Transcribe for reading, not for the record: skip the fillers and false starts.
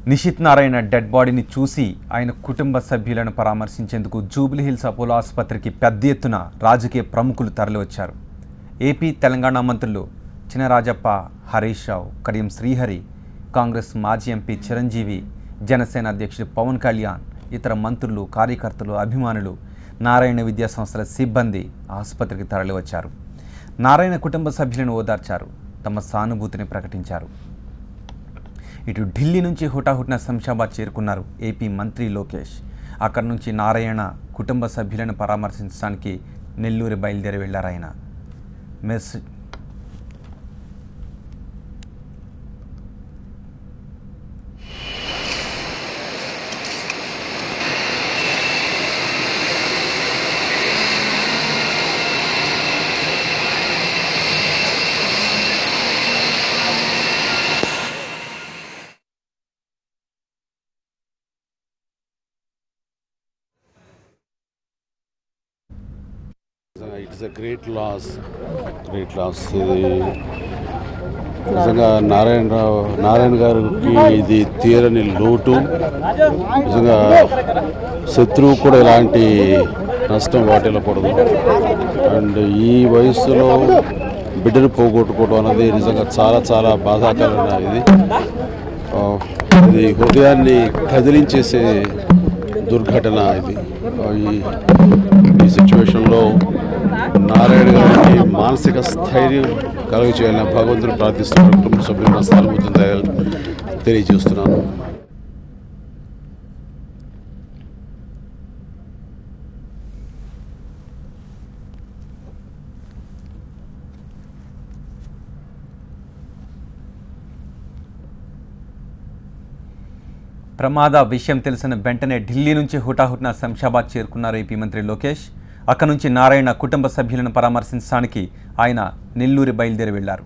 Nishith Narayana dead బాడీని చూసి ఆయన కుటుంబ సభ్యులను పరామర్శించేందుకు జూబ్లీహిల్స్ అపోలో ఆసుపత్రికి పెద్ద ఎత్తున రాజకీయ ప్రముఖులు తరలివచ్చారు. ఏపీ తెలంగాణ మంత్రులు చినరాజప్ప, హరీష్ రావు, కడియం శ్రీహరి, కాంగ్రెస్ మాజీ ఎంపీ చిరంజీవి, జనసేన అధ్యక్షుడు పవన్ కళ్యాణ్, ఇతర మంత్రులు, కార్యకర్తలు, అభిమానులు, నారాయణ విద్యా సంస్థల సిబ్బంది ఆసుపత్రికి తరలివచ్చారు. నారాయణ కుటుంబ సభ్యులను ఓదార్చారు, తమ సానుభూతిని ప్రకటించారు. ఇటు ఢిల్లీ నుంచి హుటాహుటిన శంషాబాద్ చేరుకున్నారు ఏపీ మంత్రి లోకేష్. అక్కడి నుంచి నారాయణ కుటుంబ సభ్యులను పరామర్శించడానికి నెల్లూరు బయలుదేరి వెళ్లారు. ఆయన ఇట్స్ ఎ గ్రేట్ లాస్. ఇది నిజంగా నారాయణ గారికి ఇది తీరని లోటు. నిజంగా శత్రువు కూడా ఇలాంటి నష్టం వాటిల్లకూడదు. అండ్ ఈ వయసులో బిడ్డను పోగొట్టుకోవడం అనేది నిజంగా చాలా చాలా బాధాకరమైన ఇది హృదయాన్ని కదిలించేసే దుర్ఘటన. ఇది ఈ సిచ్యువేషన్లో నారాయణ గారికి మానసిక స్థైర్యం కలుగ చేయాలని భగవంతుని ప్రార్థిస్తున్న కుటుంబ సభ్యులను సానుభూతిని తెలియజేస్తున్నాను. ప్రమాద విషయం తెలిసిన వెంటనే ఢిల్లీ నుంచి హుటాహుటిన శంషాబాద్ చేరుకున్నారు ఏపీ మంత్రి లోకేష్. అక్కడి నుంచి నారాయణ కుటుంబ సభ్యులను పరామర్శించడానికి ఆయన నెల్లూరు బయలుదేరి వెళ్లారు.